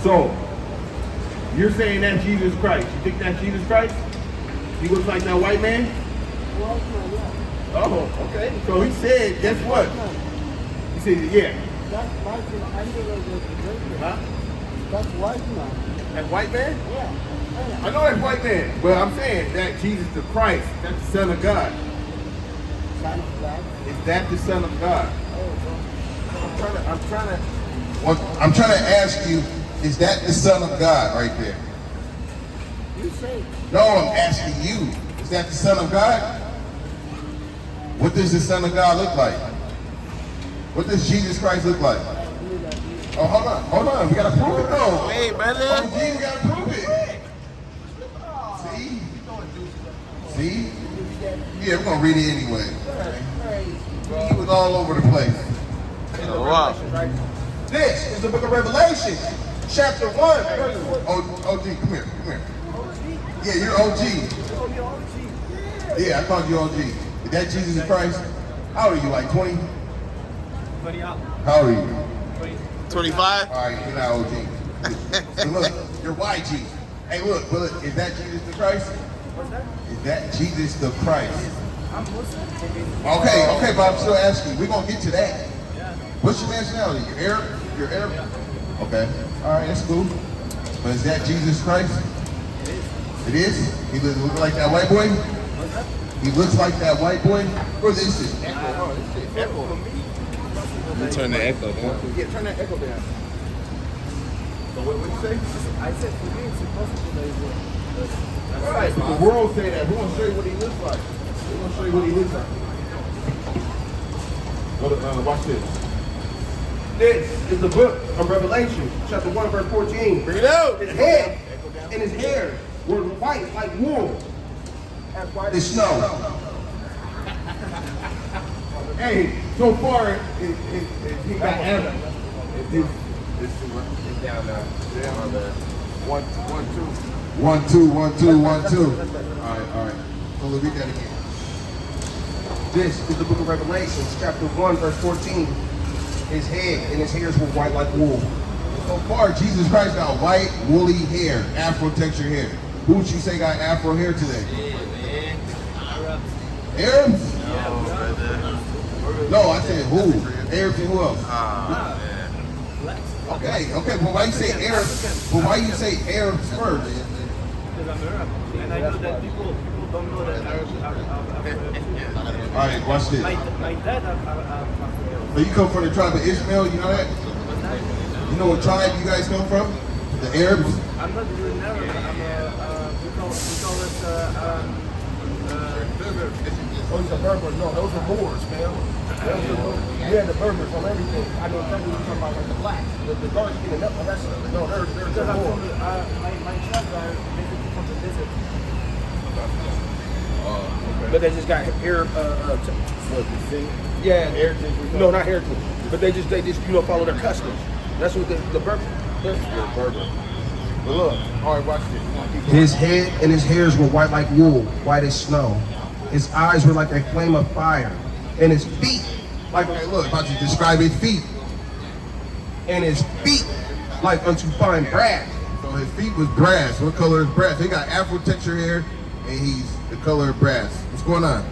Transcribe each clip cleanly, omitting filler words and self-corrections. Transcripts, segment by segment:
So, you're saying that Jesus Christ. You think that's Jesus Christ? He looks like that white man? Oh, okay. So he said, guess what? He said, yeah. That's white man. Huh? That's white man. That white man? Yeah. I know that white man, but I'm saying that Jesus the Christ, that's the Son of God. Son of God. Is that the Son of God? I'm trying to ask you, is that the Son of God right there? You say. No, I'm asking you, is that the Son of God? What does the Son of God look like? What does Jesus Christ look like? Oh, hold on, we gotta prove it though. Hey, brother. Oh, gee, we gotta prove it. See? Yeah, we're gonna read it anyway. He was all over the place. Oh, wow. This is the book of Revelation, chapter 1. OG, come here. Yeah, you're OG. Yeah, I called you OG. Is that Jesus Christ? How old are you, like 20? 20 out. How old are you? 25? All right, you're not OG. So look, you're YG. Hey, look, is that Jesus the Christ? What's that? Is that Jesus the Christ? I'm Muslim. Okay, but I'm still asking. We're gonna get to that. Yeah. What's your nationality? You're Arab? You're Arab? Yeah. Okay. All right, that's cool. But is that Jesus Christ? It is. It is? He looks like that white boy? What's that? He looks like that white boy? Or this is Echo. Oh, this shit echo. Turn the echo down. Yeah, turn that echo down. So what you say? I said for me it's impossible that it will. All right, the world say that. We're gonna show you what he looks like. We're gonna show you what he looks like. Watch this. This is the book of Revelation, chapter 1, verse 14. Bring it out. His head and his hair were white like wool, as white the as snow. Hey, so far, he got Adam. It's down there. Down there. 1, 2. 1, 2, 1, 2, 1, 2. All right. So let's read that again. This is the book of Revelation, chapter 1, verse 14. His head and his hairs were white like wool. So far, Jesus Christ got white, woolly hair, Afro texture hair. Who would you say got Afro hair today? Arabs? No, I said who? Arabs and who else? Okay, but why you say Arabs? But why you say Arabs first? Because I'm Arab. And I know that people don't know that Arabs are All right, watch this. my dad So you come from the tribe of Ishmael, you know that? You know what tribe you guys come from? The Arabs? I'm not really Arab. We call us Oh, he's a Berber. No, those are Moors, man. Yeah, the Berbers on everything. I know exactly what you're talking about, like the blacks. The dark skin and the rest of it. No, they're because I'm Moors. from my tribes are basically from the desert. But they just got Arab, yeah, heritage. No, not heritage. But they just follow their customs. That's what the Berber. They're Berber. But look, all right, watch this. His head and his hairs were white like wool, white as snow. His eyes were like a flame of fire, and his feet, like, okay, look, about to describe his feet. And his feet like unto fine brass. So his feet was brass. What color is brass? He got Afro texture hair, and he's the color of brass. What's going on?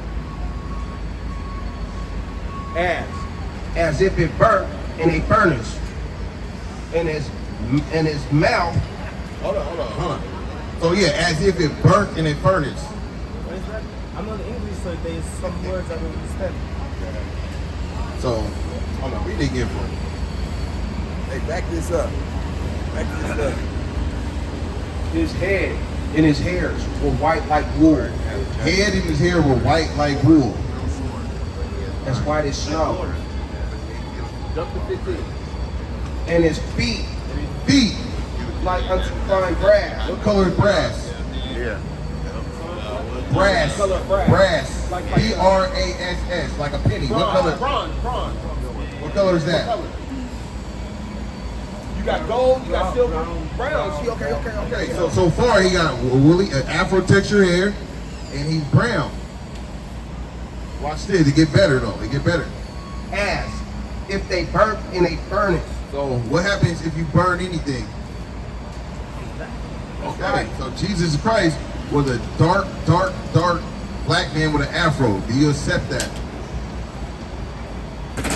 As if it burnt in a furnace. And his mouth. Hold on. So yeah, as if it burnt in a furnace. What is that? I'm not English, so there's some words I don't understand. So, hold on, we dig in for it. Hey, back this up. His head and his hairs were white like wool. Head and his hair were white like wool. That's white as snow. And his feet like unto fine brass. What color is brass? Yeah. Brass. Color of brass. Brass. Like BRASS, like a penny. What color? Bronze. What color is that? You got gold, you got silver, brown. See, okay. So far he got woolly, Afro texture hair, and he's brown. Watch this. It get better though. It get better. As if they burnt in a furnace. So what happens if you burn anything? Okay, so Jesus Christ was a dark black man with an afro. Do you accept that?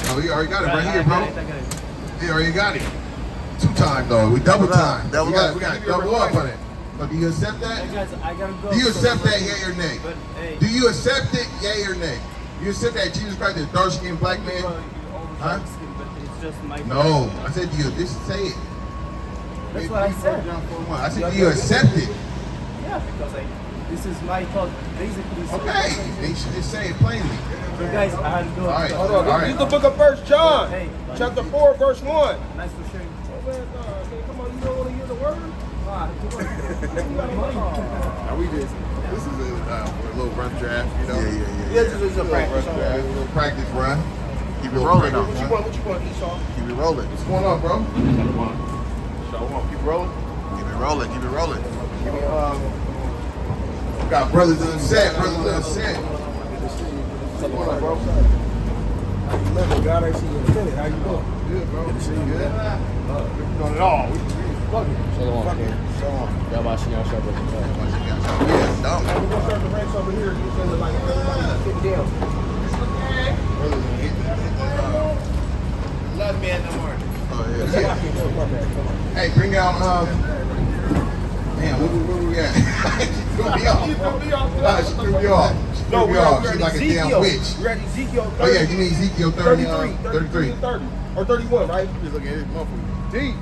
Oh, you already got it right here, bro. I got it. You already got it. 2 times though. We double time. Double we up. got double up on it. So do you accept that? Hey guys, I gotta go. Do you accept that, yay or nay? But, hey, Do you accept it, yay or nay? You accept that Jesus Christ is a dark-skinned black man? you always Huh? dark skin, but it's just my No, I said do you just say it. That's what I said. I said do you accept it? Yeah, because this is my thought, basically. So Okay, they should just say it plainly. So guys, I had to go. All right. Hold on. All right. Read the book of 1 John, Hey. chapter 4, verse 1. Nice to show you. Oh, man, come on, you don't want to hear the word? Are we just? This is a little rough draft, you know. Yeah, this is a practice. A little practice run. Keep it rolling What on. you want, Esau? Keep it rolling. What's going on, bro? Keep rolling. Keep it rolling. Keep it rolling. We got brothers on set. Brothers on set. What's going on, bro? God, I see you in a minute. How you doing? Good, bro. Good to see you, Good. man. Doing it all. We fucking. Shalom, Fucking. King. Shalom. Yabashing Yashar, Yeah, dumb. We're gonna start the ranks over here. You said like everybody sit down. Brothers gonna hit Love me in the morning. Oh yeah. Hey, bring out damn, where we at? She threw me off. You threw me off. Nah, she threw me off. She threw me off. She's like a damn witch. We're at Ezekiel 30, Oh yeah, you need Ezekiel 30, 33 and 30. Or 31, right? Just look at this motherfucker. Deep.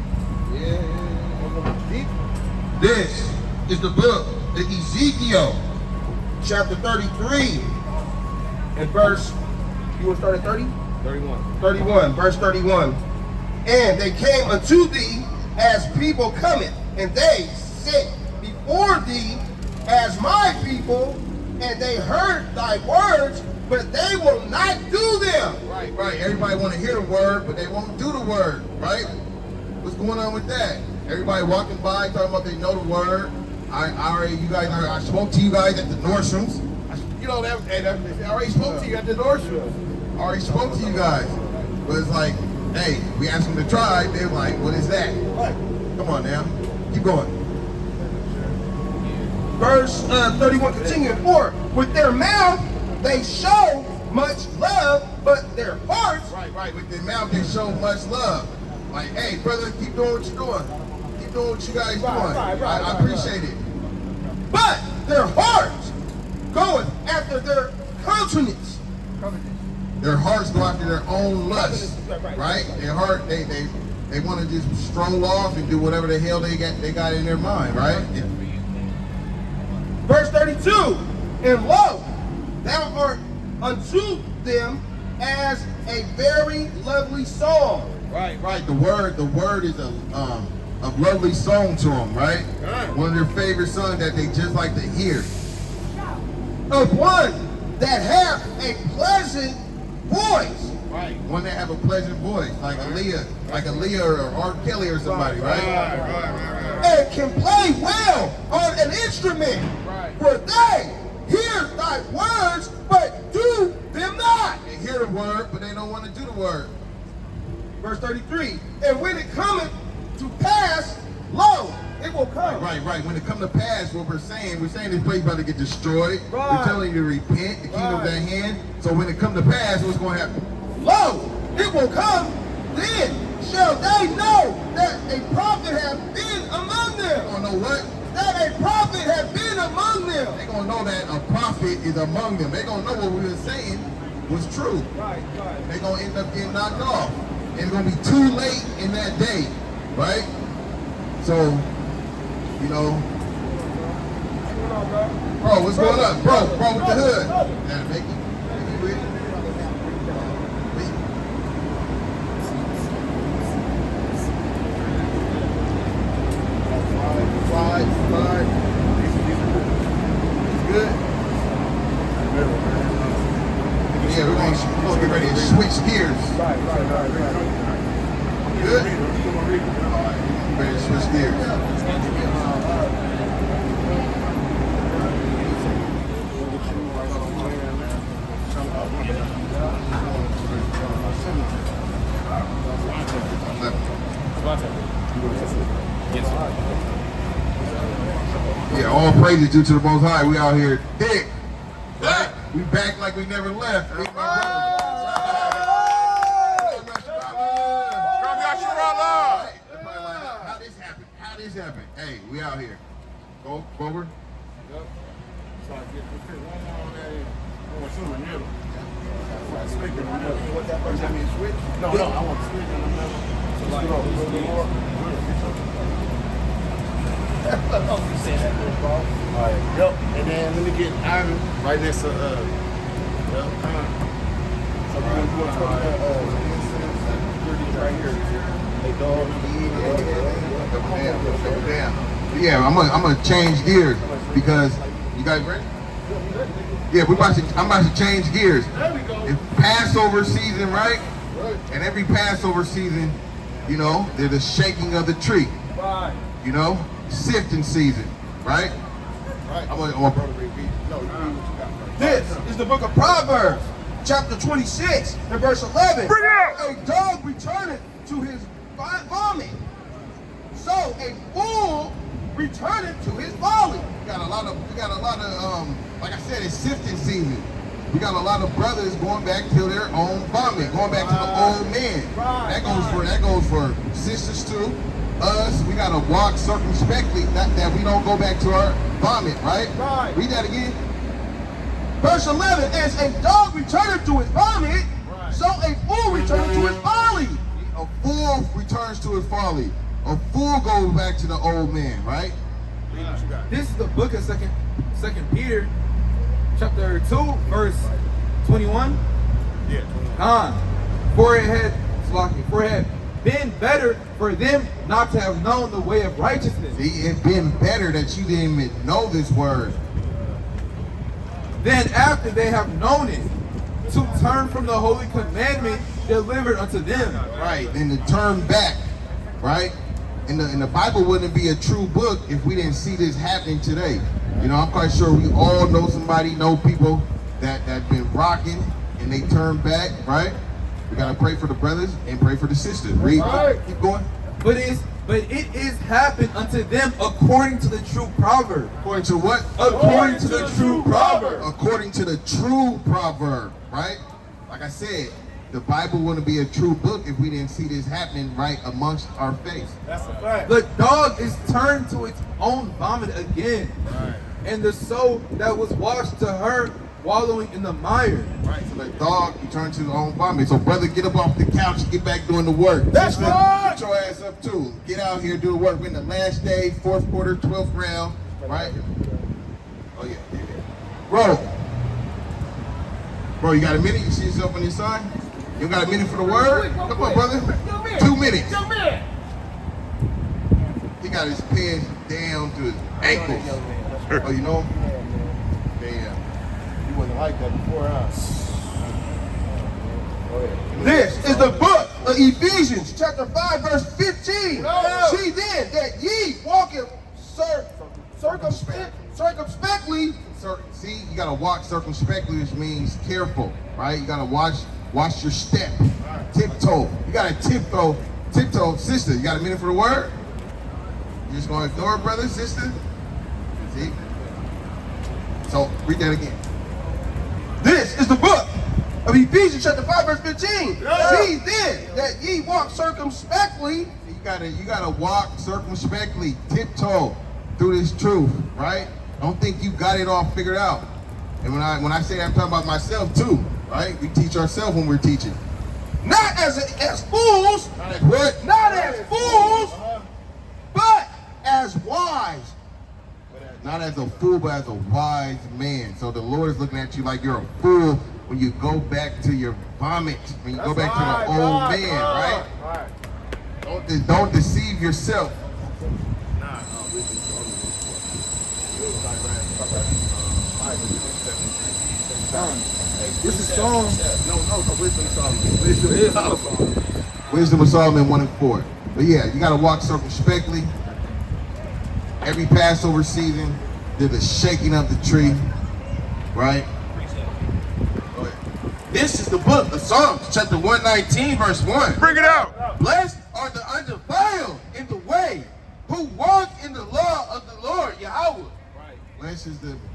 Yeah. Deep. This is the book, the Ezekiel, chapter 33, And verse, you want to start at 30? 31. 31, verse 31. And they came unto thee as people cometh, and they sit before thee as my people, and they heard thy words, but they will not do them. Right. Everybody want to hear the word, but they won't do the word, right? What's going on with that? Everybody walking by talking about they know the word. I spoke to you guys at the Nordstroms. I already spoke to you at the Nordstroms. I already spoke to you guys. But it's like, hey, we asked them to try. They're like, what is that? Come on now. Keep going. Verse 31 continuing, for with their mouth they show much love, but their hearts, Right. With their mouth, they show much love. Like, hey, brother, keep doing what you're doing. Keep doing what you guys doing. I appreciate it. but their hearts goeth after their countenance. Their hearts go after their own lust, right? Their heart, they want to just stroll off and do whatever the hell they got in their mind, right? Verse 32, and lo, thou art unto them as a very lovely song. Right. The word is a lovely song to them, right? One of their favorite songs that they just like to hear. Of one that hath a pleasant voice. Right. One that have a pleasant voice, like Aaliyah or R. Kelly or somebody, right? And can play well on an instrument. For they hear thy words, but do them not. They hear the word, but they don't want to do the word. Verse 33, and when it cometh to pass, lo, it will come. Right. When it come to pass, what we're saying this place about to get destroyed. Right. We're telling you to repent, the kingdom's at hand. So when it come to pass, what's going to happen? Lo, it will come, then shall they know that a prophet hath been among They're them. going to know what? That a prophet hath been among them. They're going to know that a prophet is among them. They're going to know what we were saying was true. Right. They're going to end up getting knocked off. And it's going to be too late in that day, right? So, you know. Bro, what's going on? Bro, with the hood. Yeah, Becky with it. Slide. It's good. Yeah, we're going to get ready to switch gears. Right. Good? Ready to switch gears. Yes, sir. Yeah, all praises due to the Most High. We out here thick. Right? We back like we never left. Hey, my brothers. How this happened? How this happened? Hey, we out here. Go forward. Yep. So I get the fit one on that end. I want two in the middle. Switch in the middle. What that first time you switch? No, I want to switch in the middle. So like, go more. You say that, bro. Alright, yep. And then let me get iron right next to yep. So we're gonna go to right here. They dog. Double down. Yeah, I'm gonna change gears because you guys ready? Yeah, I'm about to change gears. There we go. It's Passover season, right? And every Passover season, you know, there's a shaking of the tree. Right. You know, sifting season, right? Right. I'm gonna brother repeat. No, you read what you got first. This is the book of Proverbs, chapter 26, and verse 11. Bring it out! A dog returneth to his vomit, so a fool returneth to his folly. We got a lot of, like I said, it's sifting season. We got a lot of brothers going back to their own vomit, going back to the old man. That goes for sisters too. Us, we gotta walk circumspectly, that we don't go back to our vomit, right? Read that again. Verse 11, as a dog returneth to his vomit, so a fool returneth to his folly. A fool returns to his folly. A fool goes back to the old man, right? This is the book of Second Peter, chapter 2, verse 21. Yeah, 21. For it had been better for them not to have known the way of righteousness. See, it's been better that you didn't even know this word. Then after they have known it, to turn from the holy commandment delivered unto them. Right, and to turn back, right? And the Bible wouldn't be a true book if we didn't see this happening today. You know, I'm quite sure we all know somebody, know people that been rocking and they turn back, right? We gotta pray for the brothers and pray for the sisters. Read, keep going. But it is happened unto them according to the true proverb. According to what? According to the true proverb. According to the true proverb, right? Like I said, the Bible wouldn't be a true book if we didn't see this happening right amongst our face. That's a fact. The dog is turned to its own vomit again. Right. And the soul that was washed to her wallowing in the mire. Right, so the dog, you turn to his own vomit. So brother, get up off the couch and get back doing the work. That's Sister, right. Get your ass up too. Get out here, do the work. We're in the last day, 4th quarter, 12th round, right? Oh yeah. Bro, you got a minute? You see yourself on your sign? You got a minute for the word? Come on, brother. 2 minutes. He got his pants down to his ankles. Oh, you know him? Damn. You wasn't like that before, huh? This is the book of Ephesians, chapter 5, verse 15. No. See then that ye walketh circumspectly. See, you gotta walk circumspectly, which means careful, right? You gotta watch your step, tiptoe. You gotta tiptoe. Sister, you got a minute for the word? You just gonna ignore it, brother, sister? See? So, read that again. This is the book of Ephesians, chapter 5, verse 15. Yeah. See then that ye walk circumspectly. You gotta walk circumspectly, tiptoe through this truth, right? Don't think you got it all figured out. And when I say that, I'm talking about myself too, right? We teach ourselves when we're teaching. Not as fools, What? not as fools, but as wise. Not as a fool, but as a wise man. So the Lord is looking at you like you're a fool when you go back to your vomit, when you go back to the old man, right? Don't deceive yourself. This is Psalm. Wisdom of Solomon 1 and 4. But yeah, you gotta walk circumspectly. Every Passover season, there's a shaking of the tree, right? This is the book of Psalms, chapter 119, verse 1. Bring it out. Blessed are the undefiled in the way, who walk in the law of the Lord Yahweh.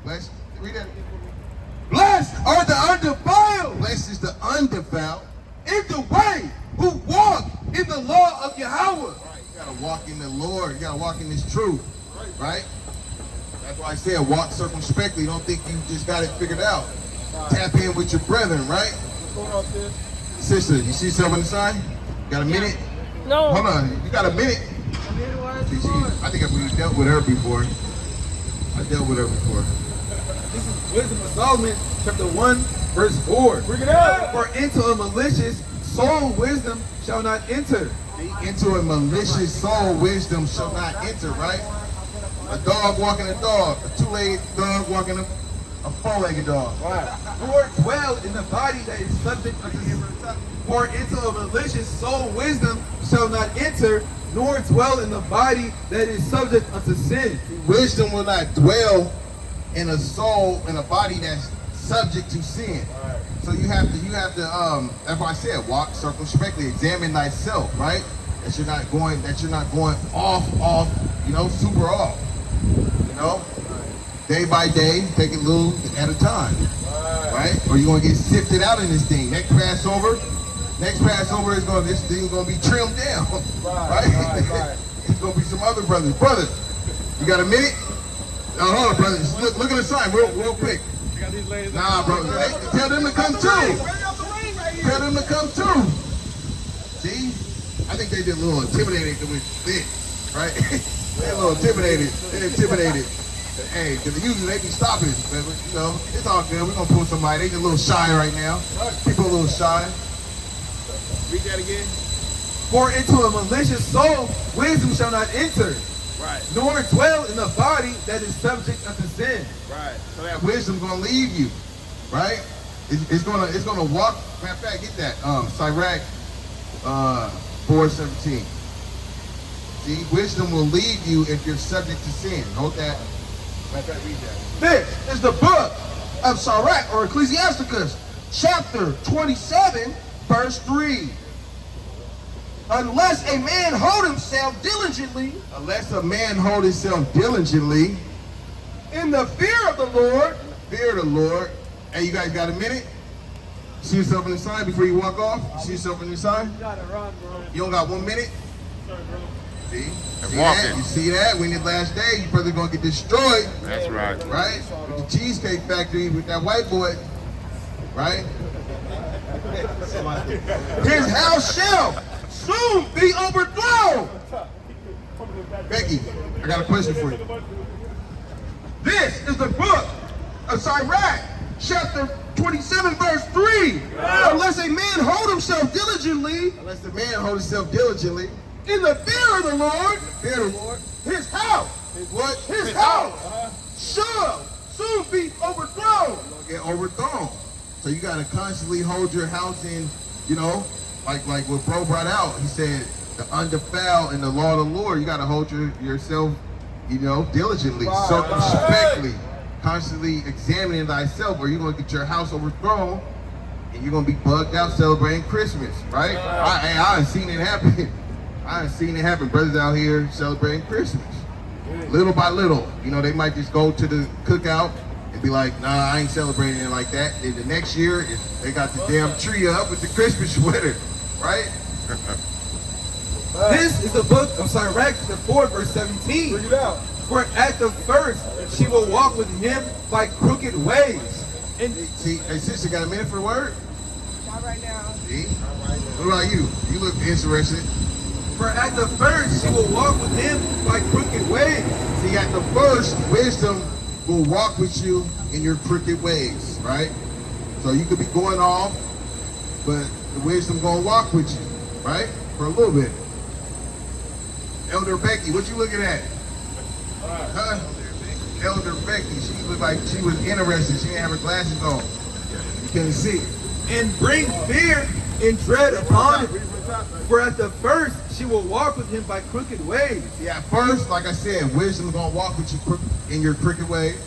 blessed. Read that again for me. Blessed are the undefiled Blessed is the undefiled. in the way who walk in the law of Yahweh. Right. You gotta walk in the Lord. You gotta walk in this truth. Right? That's why I said walk circumspectly. Don't think you just got it figured out. Tap in with your brethren, right? What's going on, sis? Sister, you see something on the side? Got a minute? No. Hold on. You got a minute? I think we dealt with her before. I dealt with her before. This is Wisdom of Solomon, chapter 1, verse 4. Bring it out. For into a malicious soul wisdom shall not enter. Into a malicious soul, wisdom shall not enter, right? A dog walking a dog, a two-legged dog walking a four-legged dog. Nor dwell in the body that is subject unto him. For into a malicious soul wisdom shall not enter, nor dwell in the body that is subject unto sin. Wisdom will not dwell in a soul, in a body that's subject to sin. So you have to, that's why I said, walk circumspectly, examine thyself, right? That you're not going off, super off. Day by day, take it a little at a time, right? Or you're gonna get sifted out in this thing. Next Passover is this thing's gonna be trimmed down, right? It's gonna be some other brothers. Brother, you got a minute? Oh, hold on, brothers. Look at the sign, real quick. Nah, bro. Hey, tell them to come too. Tell them to come too. See? I think they did a little intimidated with this, right? They're a little intimidated. They're intimidated. Hey, because usually they be stopping, but it's all good. We're gonna pull somebody. They just a little shy right now. People a little shy. Read that again. For into a malicious soul wisdom shall not enter. Right. Nor dwell in the body that is subject unto sin. Right. So that wisdom's gonna leave you, right? It's gonna walk. Matter of fact, get that. CRaCKa 4:17. See, wisdom will leave you if you're subject to sin. Hold that. Matter of fact, read that. This is the book of CRaCKa, or Ecclesiasticus, chapter 27, verse 3. Unless a man hold himself diligently Unless a man hold himself diligently in the fear of the Lord. Fear the Lord. Hey, you guys got a minute? See yourself in the sign before you walk off? See yourself in the sign? You gotta run, bro. You don't got 1 minute? See? See walking. that? You see that? When the last day, your brother gonna get destroyed, That's right. right? With the Cheesecake Factory with that white boy, right? His house shall soon be overthrown. Becky, I got a question for you. This is the book of CRaCKa, chapter 27, verse 3. Unless a man hold himself diligently Unless the man hold himself diligently, in the fear of the Lord, fear the Lord, his house, his what? his house shall soon be overthrown. Gonna get overthrown. So you gotta constantly hold your house in, like what bro brought out. He said the undefiled in the law of the Lord. You gotta hold yourself, diligently, circumspectly, constantly examining thyself, or you're gonna get your house overthrown, and you're gonna be bugged out celebrating Christmas, right? I ain't seen it happen. I ain't seen it happen. Brothers out here celebrating Christmas, little by little. They might just go to the cookout and be like, nah, I ain't celebrating it like that. Then the next year, they got the damn tree up with the Christmas sweater, right? This is the book of CRaCKa, the 4, verse 17. Bring it out. For at the first she will walk with him by crooked ways. And See, hey, sister, got a minute for the word? Not right now. See? What about you? You look interested. for at the first she will walk with him by crooked ways. See, at the first, wisdom will walk with you in your crooked ways, right? So you could be going off, but the wisdom gonna walk with you, right? For a little bit. Elder Becky, what you looking at? Huh? Elder Becky, she looked like she was interested. She didn't have her glasses on. You couldn't see. And bring fear and dread upon him. For at the first she will walk with him by crooked ways. See, at first, like I said, wisdom's gonna walk with you in your crooked ways.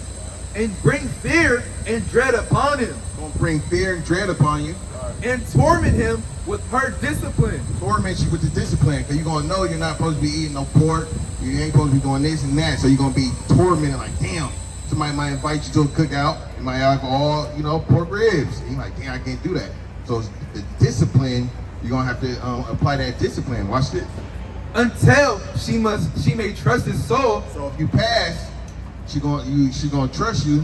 And bring fear and dread upon him. Gonna bring fear and dread upon you. And torment him with her discipline. Torment you with the discipline, because you're gonna know you're not supposed to be eating no pork. You ain't supposed to be doing this and that. So you're gonna be tormented like, damn, somebody might invite you to a cookout. You might have all, pork ribs. And you're like, dang, I can't do that. So the discipline, you're gonna have to apply that discipline. Watch this. Until she may trust his soul. So if you pass, she gonna trust you,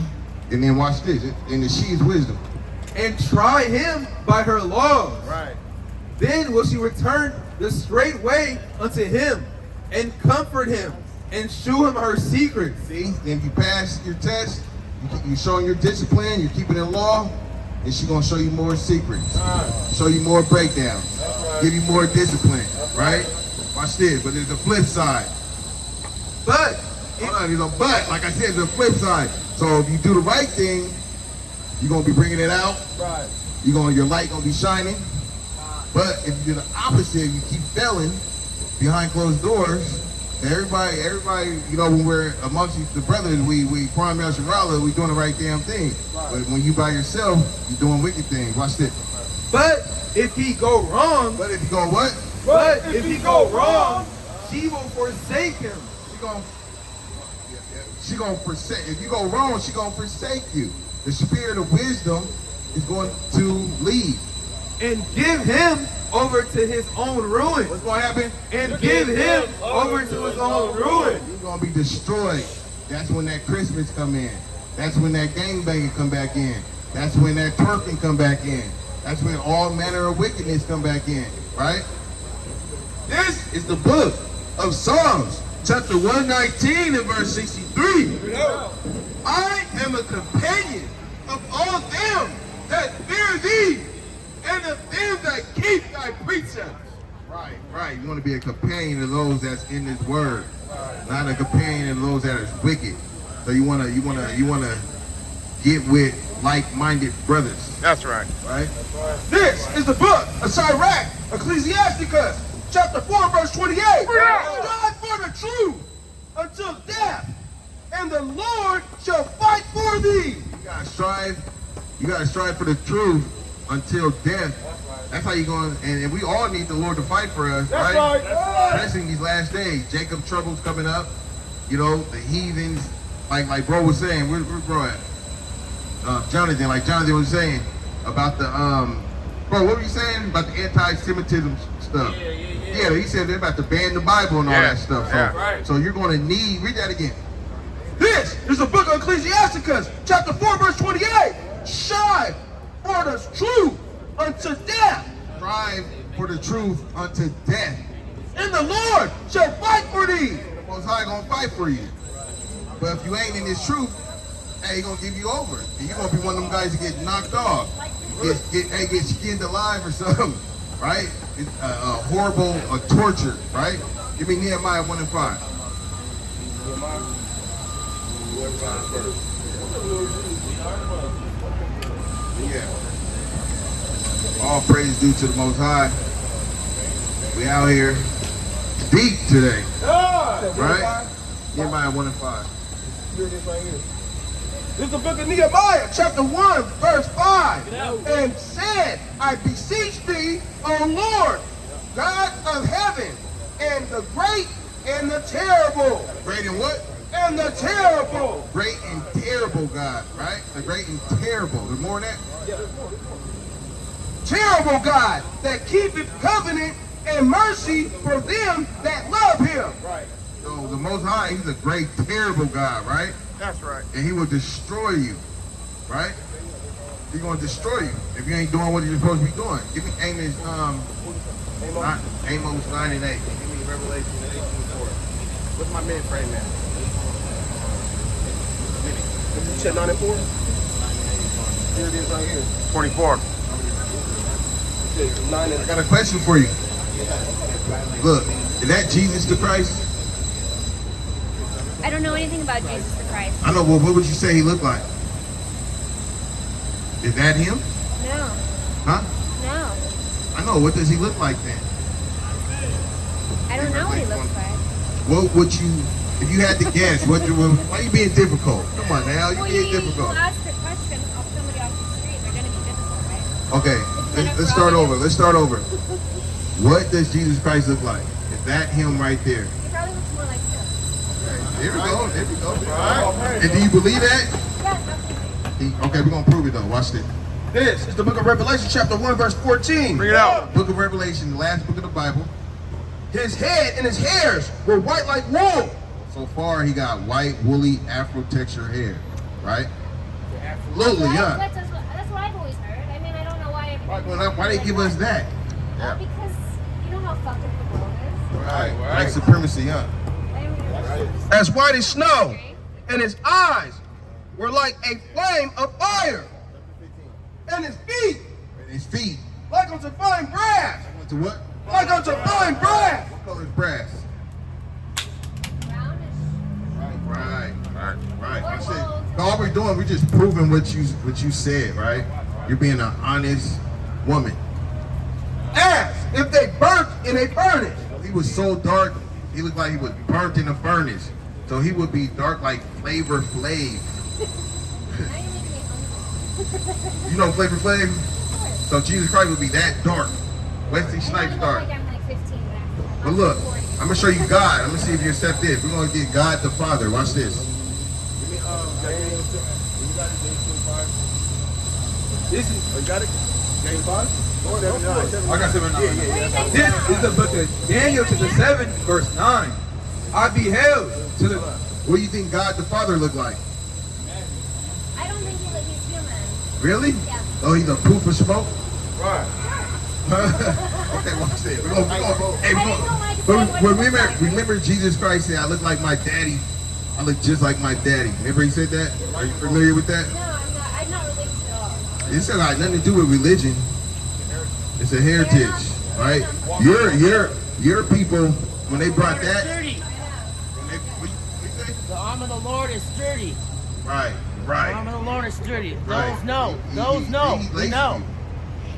and then watch this. And the she is wisdom. And try him by her laws. Right. Then will she return the straight way unto him, and comfort him, and shew him her secrets. See, if you pass your test, you showing your discipline, you're keeping the law, and she's gonna show you more secrets, show you more breakdowns, give you more discipline, right? Watch this, but there's a flip side. But Hold on, there's a but. Like I said, there's a flip side. So if you do the right thing, you're gonna be bringing it out. Right. Your light gonna be shining. But if you do the opposite, you keep failing behind closed doors. Everybody, when we're amongst the brothers, we prime El Shirala, we doing the right damn thing. Right. But when you by yourself, you're doing wicked things. Watch this. But if he go wrong, But if you go what? but if he go wrong, she will forsake him. She gonna forsake. If you go wrong, she gonna forsake you. The spirit of wisdom is going to lead. And give him over to his own ruin. What's gonna happen? And give him over to his own ruin. You're gonna be destroyed. That's when that Christmas come in. That's when that gangbanging come back in. That's when that twerking come back in. That's when all manner of wickedness come back in, right? This is the book of Psalms, chapter 119 and verse 63. I am a companion of all them that fear thee, and of them that keep thy precepts. Right. You want to be a companion of those that's in this word, not a companion of those that is wicked. So you wanna get with like-minded brothers. That's right. Right? This is the book of CRaCKa, Ecclesiasticus, chapter 4, verse 28. Strive for the truth until death, and the Lord shall fight for thee. You gotta strive for the truth until death. That's how you going, and we all need the Lord to fight for us, That's right? right. Especially in these last days. Jacob trouble's coming up. The heathens, like bro was saying, where's bro at? Jonathan, like Jonathan was saying about the bro, what were you saying about the anti-Semitism stuff? Yeah, he said they're about to ban the Bible and all that stuff. So you're gonna need, read that again. This is the book of Ecclesiasticus, chapter 4, verse 28. Strive for the truth unto death, Strive for the truth unto death. and the Lord shall fight for thee. The Most High gonna fight for you. But if you ain't in this truth, hey, he gonna give you over. And you're gonna be one of them guys that get knocked off. Get skinned alive or something, right? It's horrible torture, right? Give me Nehemiah 1 and 5. Yeah. All praise due to the Most High. We out here deep today, right? Nehemiah 1 and 5. Here it is right here. This is the book of Nehemiah, chapter 1, verse 5. And said, I beseech thee, O Lord, God of heaven, and the great and the terrible. Great and what? And the terrible. Great and terrible God, right? The great and terrible. There's more than that? Terrible God, that keepeth covenant and mercy for them that love him. Right. So the Most High, he's a great, terrible God, right? That's right. And he will destroy you, right? He's going to destroy you if you ain't doing what you're supposed to be doing. Give me Amos 9 and 8. Give me Revelation 18:4. What's my mid frame at? You said 9 and 4? Here it is right here. 24. It says 9 I and got a question for you. Look, is that Jesus the Christ? I don't know anything about Jesus the Christ. I know, well, what would you say he looked like? Is that him? No, Huh? no. I know, what does he look like then? I don't know what he looks like. What would you, if you had to guess, why are you being difficult? Come on now, you Well, being you difficult. ask a question of somebody off the street, they're going to be difficult, right? Okay, let's start over. Let's start over. What does Jesus Christ look like? Is that him right there? He probably looks more like you. There we go. There we go. Oh, hey. And do you believe that? Yes, absolutely. Okay, we're gonna prove it though. Watch this. This is the book of Revelation, chapter 1, verse 14. Bring it out. Book of Revelation, the last book of the Bible. His head and his hairs were white like wool. So far, he got white, woolly, Afro texture hair, right? Absolutely, yeah. That's what I've always heard. I mean, I don't know why everybody... Why they give us that? Because you know how fucked up the world is. Right. White supremacy, huh? I mean, As white as snow, and his eyes were like a flame of fire. And his feet And his feet. like unto fine brass. Went to what? Like unto fine brass. What color is brass? brownish. Right. Or I said, gold. all we're doing, we're just proving what you said, right? You're being an honest woman. As if they burnt in a furnace. He was so dark, he looked like he was burnt in a furnace. So he would be dark like Flavor Flav. Now you're making me hungry. You know Flavor Flav? So Jesus Christ would be that dark. Wesley I Snipes look dark. like I'm like 15 back. But look, I'm gonna show you God. I'm gonna see if you accept this. We're gonna get God the Father. Watch this. This is, You got it? Game 5? I got 7 9. What do you think? This is the book of Daniel chapter 7, verse 9. I beheld to the... What do you think God the Father looked like? I don't think he's human. Really? Yeah. Oh, he's a poof of smoke? Right. Okay, watch this. We're gonna, hey, I didn't know what but to say. remember Jesus Christ said, I look like my daddy. I look just like my daddy. Remember he said that? Are you familiar with that? No, I'm not religious at all. It said like nothing to do with religion. It's a heritage, right? Your people, when they brought that, Sturdy. when they, what you say? The arm of the Lord is sturdy. Right. The arm of the Lord is sturdy. Right. Those know. He- Those he- know. he We laced know.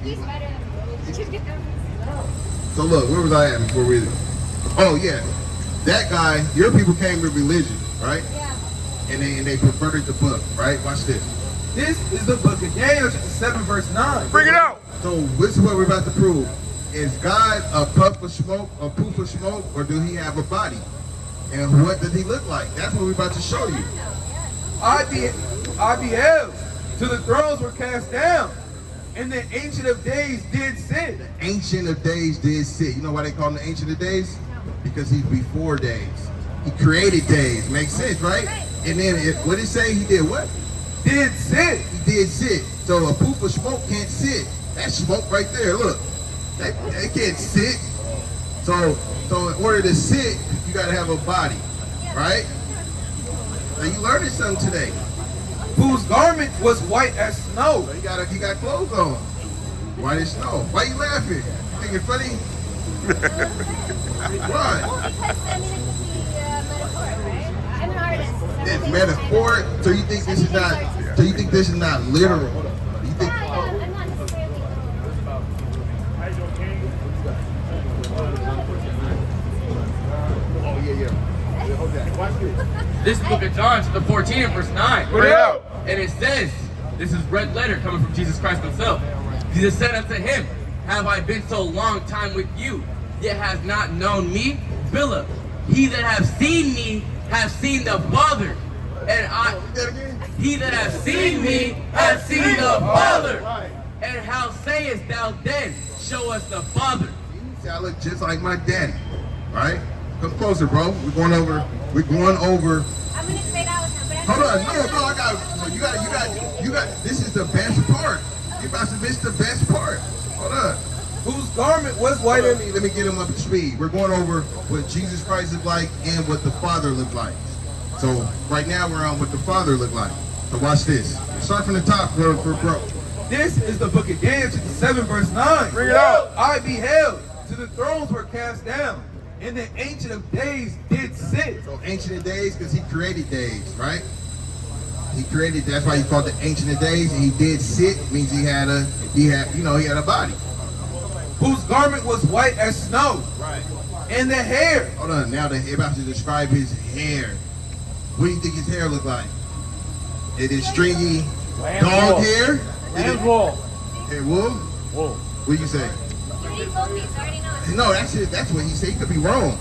you. He's better than So look, where was I at before we? Oh yeah, that guy. Your people came with religion, right? Yeah. And they perverted the book, right? Watch this. This is the book of Daniel chapter 7, verse 9. Bring it out. So this is what we're about to prove. Is God a puff of smoke, a poof of smoke, or do he have a body? And what does he look like? That's what we're about to show you. I beheld till the thrones were cast down, and the Ancient of Days did sit. Ancient of Days did sit. You know why they call him the Ancient of Days? Because he's before days. He created days. Makes sense, right? And then what did it say? He did what? Did sit. He did sit. So a poof of smoke can't sit. That's smoke right there. Look, they can't sit. So in order to sit, you gotta have a body, right? Now you learning something today. Whose garment was white as snow. So he got clothes on. White as snow. Why you laughing? You think it's funny? Why? Well, because I mean, it could be metaphoric, right? I'm an artist. It's metaphoric. So you think this is not? So you think this is not literal? You think? Yeah, I'm not necessarily literal. Oh, yeah. Hold that. Watch this. This is book of John, chapter 14, verse 9. Bring it out. And it says, this is red letter coming from Jesus Christ himself. Jesus said unto him, have I been so long time with you, yet has not known me? Philip, he that have seen me, have seen the Father. And he that have seen me, have seen the Father. And how sayest thou then, show us the Father? See, I look just like my daddy, right? Come closer, bro. We're going over. We're going over. I'm gonna fade out with him, but I'm Hold on, not no, I got. You got. This is the best part. You about to miss the best part. Hold on. Whose garment was white as Let me get him up to speed. We're going over what Jesus Christ looked like and what the Father looked like. So right now we're on what the Father looked like. So watch this. Start from the top for bro. This is the book of Daniel, chapter 7, verse 9. Bring it out. I beheld till the thrones were cast down, and the Ancient of Days did sit. So Ancient of Days, because he created days, right? He created. That's why he called the Ancient of Days. And he did sit. Means he had a body. Whose garment was white as snow. Right. And the hair. Hold on. Now they're about to describe his hair. What do you think his hair looked like? It is stringy dog hair. And wool. Hair wool. Wool. What do you say? You already told me, so I already know it. No, that's it. That's what he said. He could be wrong.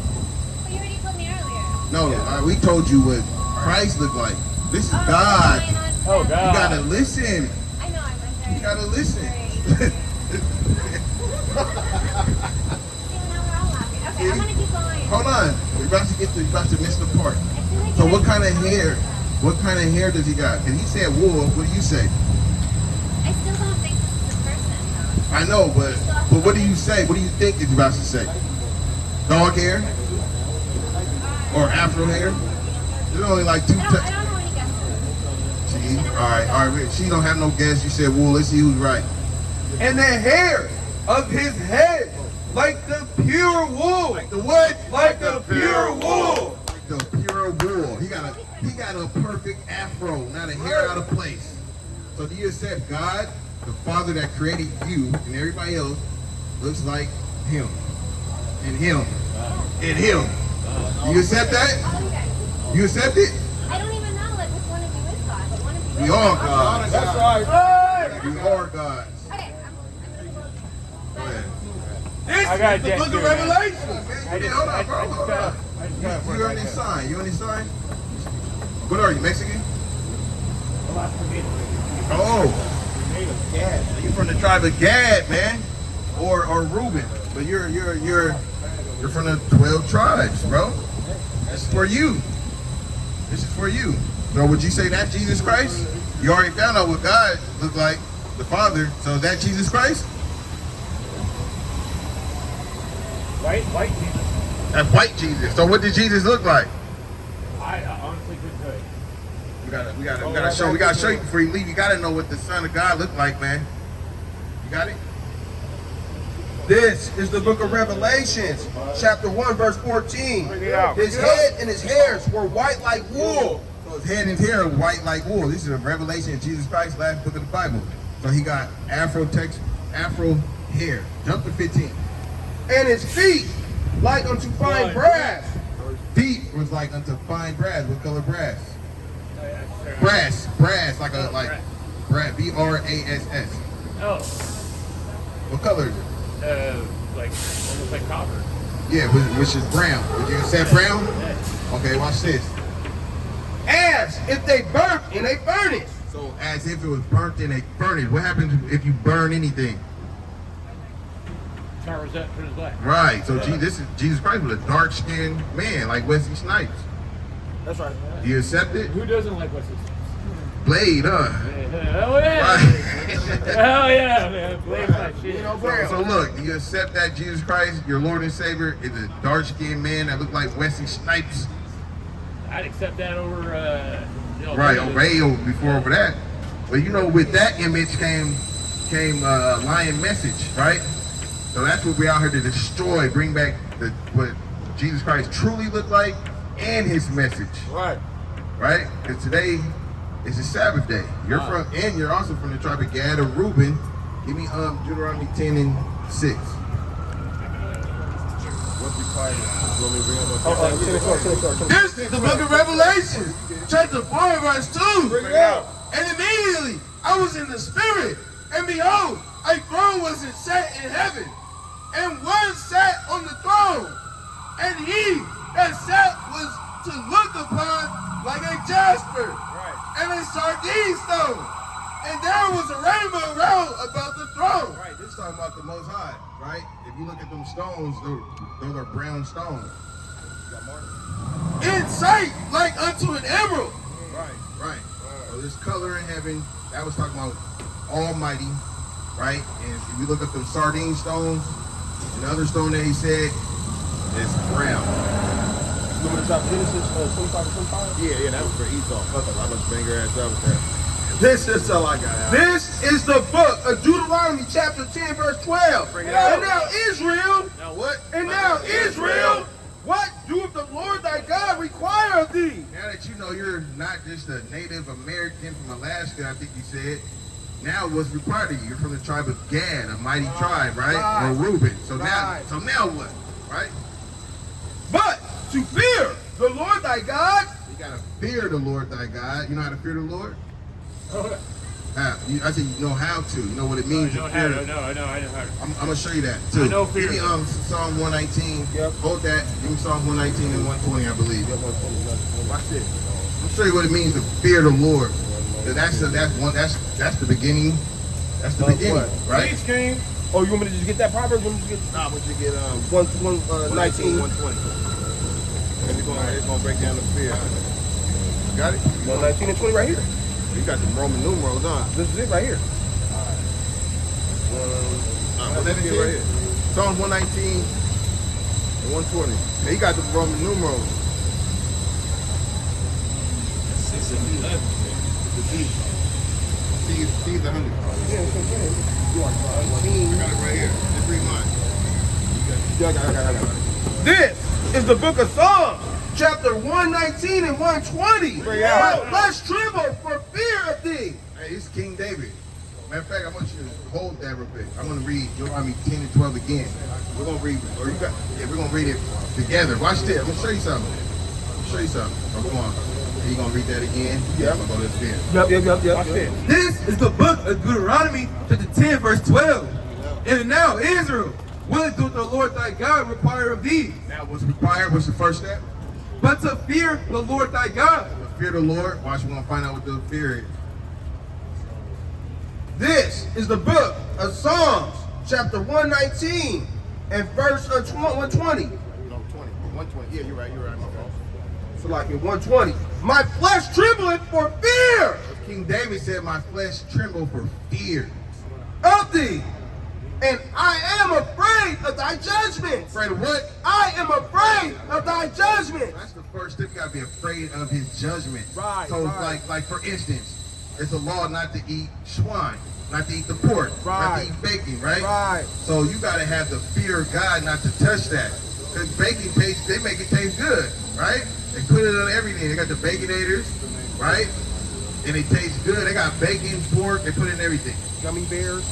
But you already told me earlier. No, we told you what Christ looked like. This is God. Oh, You God. gotta listen. I know, I'm very... You gotta listen. Sorry. See, now we're all laughing. Okay, I'm gonna keep going. Hold on. You're about to miss the part. I feel like So you're what kind of talking hair? about that. What kind of hair does he got? And he said wool. What do you say? I still don't think this is a person, though. I know, but what do you say? What do you think he's about to say? Dog hair? Or afro hair? There's only like two I types. don't know any guesses. See? All right. She don't have no guess. You said wool. Let's see who's right. And the hair of his head like the pure wool. Like the what? Like the pure wool. The pure wool. He got a perfect afro, not a hair out of place. So do you accept God, the Father that created you and everybody else, looks like him? And him. And him. Do you accept that? All you guys. You accept it? I don't even know, like, which one of you is God. Like, one of you We is are God. gods. That's right. We are gods. Okay, I'm gonna go. Go ahead. This I got is the that book of too, Revelation. Hold on, bro. Hold on. You on this sign? You on this sign? What are you, Mexican? Oh, you from the tribe of Gad, man, or Reuben? But you're from the 12 tribes, bro. This is for you. This is for you. So would you say that's Jesus Christ? You already found out what God looked like, the Father. So is that Jesus Christ? White Jesus. That's white Jesus. So what did Jesus look like? I honestly couldn't tell you. We gotta show you before you leave. You gotta know what the Son of God looked like, man. You got it? This is the book of Revelations, chapter 1, verse 14. Bring it out. His head and his hairs were white like wool. So his head and his hair are white like wool. This is a revelation of Jesus Christ, last book of the Bible. So he got afro hair. Jump to 15. And his feet like unto fine brass. Feet was like unto fine brass. What color brass? Brass, like brass, B-R-A-S-S. Oh, What color is it? like almost like copper. Yeah, which is brown. Would you accept brown? Okay, watch this. As if they burnt in a furnace. So as if it was burnt in a furnace. What happens if you burn anything? Turns black. Right. So this is Jesus Christ was a dark-skinned man like Wesley Snipes. That's right. Do you accept it? Who doesn't like what's this? Blade, huh? Hell yeah! Right. Hell yeah, man! Blame my shit. So look, you accept that Jesus Christ, your Lord and Savior, is a dark-skinned man that looked like Wesley Snipes. I'd accept that over. Right, over that. Well, you know, with that image came lying message, right? So that's what we're out here to destroy, bring back what Jesus Christ truly looked like and his message. Right. Right? Because today is a Sabbath day. You're also from the tribe of Gad or Reuben. Give me Deuteronomy 10 and 6. This is the book of Revelation, chapter 4, verse 2. Bring it out. And immediately I was in the spirit, and behold, a throne was set in heaven, and one sat on the throne, and he that sat was to look upon like a jasper and a sardine stone, and there was a rainbow round about the throne. Right, this is talking about the Most High, right? If you look at them stones, those are brown stones. In sight like unto an emerald. Right. So this color in heaven, that was talking about Almighty, right? And if you look at them sardine stones, and the other stone that he said is brown. Remember the top of Genesis 25 to 25? Yeah, that was for Esau. I must bang her ass up with that. This is all I got. This is the book of Deuteronomy chapter 10 verse 12. Bring it out. And now Israel, Now what? and now Israel, what doeth the Lord thy God require of thee? Now that you know you're not just a Native American from Alaska, I think you said, now what's required of you? You're from the tribe of Gad, a mighty tribe, right? Or Reuben. So now what? Right? But to fear the Lord thy God. You gotta fear the Lord thy God. You know how to fear the Lord? I said you know how to. You know what it means to fear. I know how to. I'm gonna show you that too. I know fear. Give me Psalm 119. Yep. Hold that. Give me Psalm 119 and 120, I believe. Watch this. I'll show you what it means to fear the Lord. That's the beginning. That's the beginning, right? Please, King. Oh, you want me to just get that Proverbs? You want me to just get? Nah, but you get 19. 120. And it's gonna break down the fear. Got it? 19 and 20 right here. You got the Roman numerals, huh? This is it right here. Let me get right here. Psalms 119 and 120. And he got the Roman numerals. 6 and 11. T's 100. Yeah, it's okay. You are I got it right here. Just read mine. I got it. This is the book of Psalms, chapter 119 and 120. Let's tremble for fear of thee. Hey, it's King David. Matter of fact, I want you to hold that real quick. I'm going to read Deuteronomy 10 and 12 again. We're going to read, we're going to read it together. Watch this. I'm going to show you something. Oh, come on. Are you going to read that again? Yeah. I'm going to go to this again. Yep. Watch this. This is the book of Deuteronomy, chapter 10, verse 12. And now, Israel, what doth the Lord thy God require of thee? Now, what's required? What's the first step? But to fear the Lord thy God. To fear the Lord. Watch, we're going to find out what the fear is. This is the book of Psalms, chapter 119 and verse 120. No, 20. 120. Yeah, you're right, my fault. So like in 120. My flesh trembleth for fear King David said, my flesh tremble for fear. of thee, and I am afraid of thy judgments. Afraid of what? I am afraid of thy judgments. That's the first step. You gotta be afraid of his judgment. Right, So right. like for instance, it's a law not to eat swine, not to eat the pork, not Right. to eat bacon, right? Right. So you gotta have the fear of God not to touch that. Because bacon tastes, they make it taste good, right? They put it on everything. They got the baconators, right? And it tastes good. They got bacon, pork, they put it in everything. Gummy bears.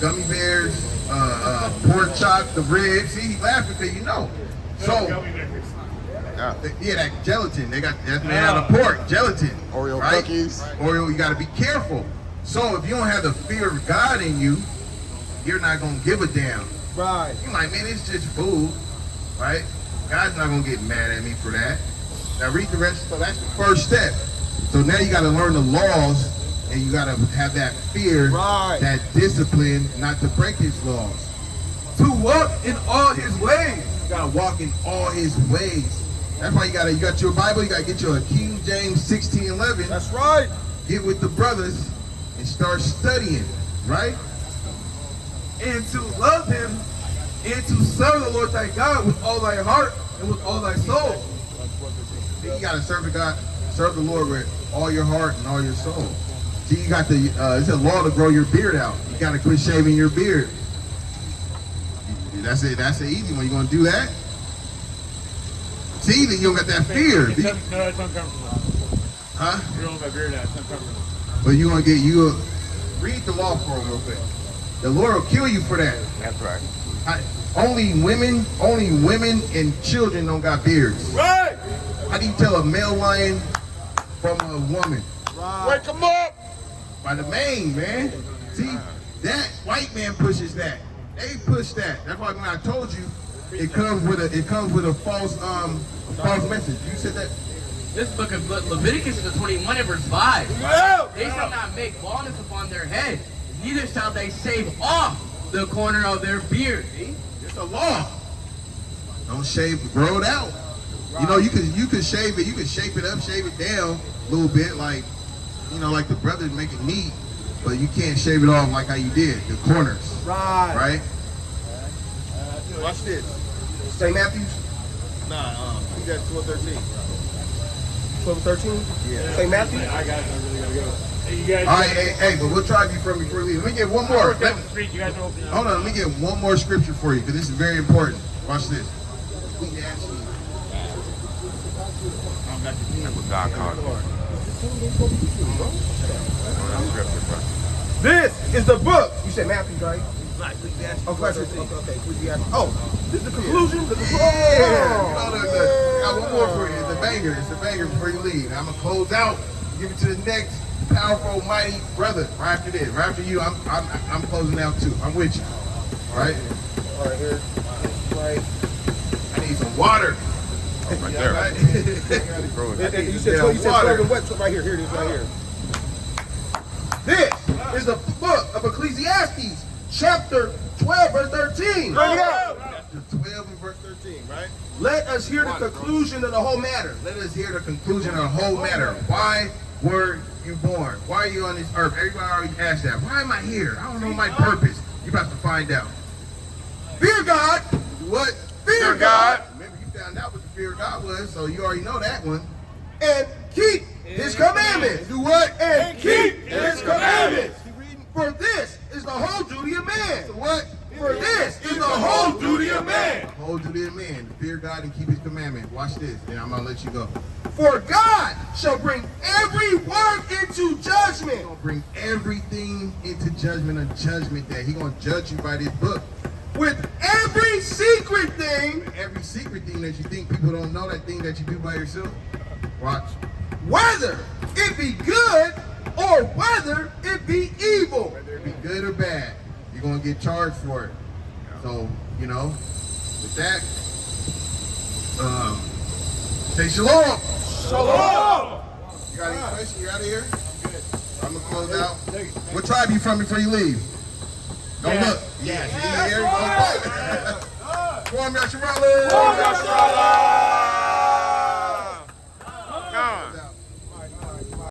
Pork chop, the ribs. See, he laughing because you know. So, yeah, that gelatin. They got that's made out of pork, gelatin. Oreo right? cookies. Oreo, you got to be careful. So, if you don't have the fear of God in you, you're not going to give a damn. Right. You're like, man, it's just food, right? God's not going to get mad at me for that. Now, read the rest. So, that's the first step. So, now you got to learn the laws, and you got to have that fear, Right. that discipline not to break his laws. To walk in all his ways. You gotta walk in all his ways. That's why you got your Bible, you gotta get you a King James 16:11. That's right. Get with the brothers and start studying, right? And to love him, and to serve the Lord thy God with all thy heart and with all thy soul. Then you gotta serve the Lord with all your heart and all your soul. See, you got it's a law to grow your beard out. You gotta quit shaving your beard. That's it. That's the easy one. You gonna do that? See, then you don't got that fear. No, it's uncomfortable. Huh? You don't have my beard now. It's uncomfortable. But you gonna read the law for him real quick. The Lord will kill you for that. That's right. Only women and children don't got beards. Right. How do you tell a male lion from a woman? Wake them up. By the mane, man. See, that white man pushes that. They push that. That's why when I told you, it comes with a false message. You said that. This book of Leviticus is 21 and verse 5. Yeah. They shall not make baldness upon their head, neither shall they shave off the corner of their beard. See? It's a law. Don't shave, grow it out. You know, you can shave it, you can shape it up, shave it down a little bit, like the brothers make it neat, but you can't shave it off like how you did, the corners. Right? Watch this. St. Matthew's. Nah, you got 12:13. 12:13. Yeah. St. Matthew. I got it. I really gotta go. Hey, you guys. All right, hey, but we'll try you from before we leave. Let me get one more. Down the street. You guys are open. Hold on, let me get one more scripture for you, because this is very important. Watch this. God called you. This is the book. You said Matthew, right? Oh, Ecclesiastes. Okay, Ecclesiastes. Oh, this is the conclusion. Yeah. I got one more for you. It's a banger. It's a banger before you leave. I'm gonna close out. Give it to the next powerful, mighty brother. Right after this, right after you, I'm closing out too. I'm with you. All right. All right, here. Right. I need some water. Right there. And you said 12 and what? Right here. Here it is, right here. This is the book of Ecclesiastes, chapter 12, verse 13. Chapter 12 and verse 13, right? Let us hear the conclusion of the whole matter. Let us hear the conclusion of the whole matter. Why were you born? Why are you on this earth? Everybody already asked that. Why am I here? I don't know my purpose. You're about to find out. Fear God. What? Fear God. Remember, you found out what the fear of God was, so you already know that one. And keep his commandments. Do what? And keep his commandments. For this is the whole duty of man. What? For this is the whole duty of man. The whole duty of man, to fear God and keep his commandment. Watch this, then I'm going to let you go. For God shall bring every work into judgment. He's going to bring everything into judgment, a judgment day. He's going to judge you by this book. With every secret thing. Every secret thing that you think people don't know, that thing that you do by yourself. Watch. Whether it be good or whether it be evil. Whether it be good or bad, you're going to get charged for it. So, you know, with that, say shalom. Shalom. You got any questions? You out of here? I'm going to close out. What tribe you from before you leave? Don't look. Yes. Come on, Yasharala.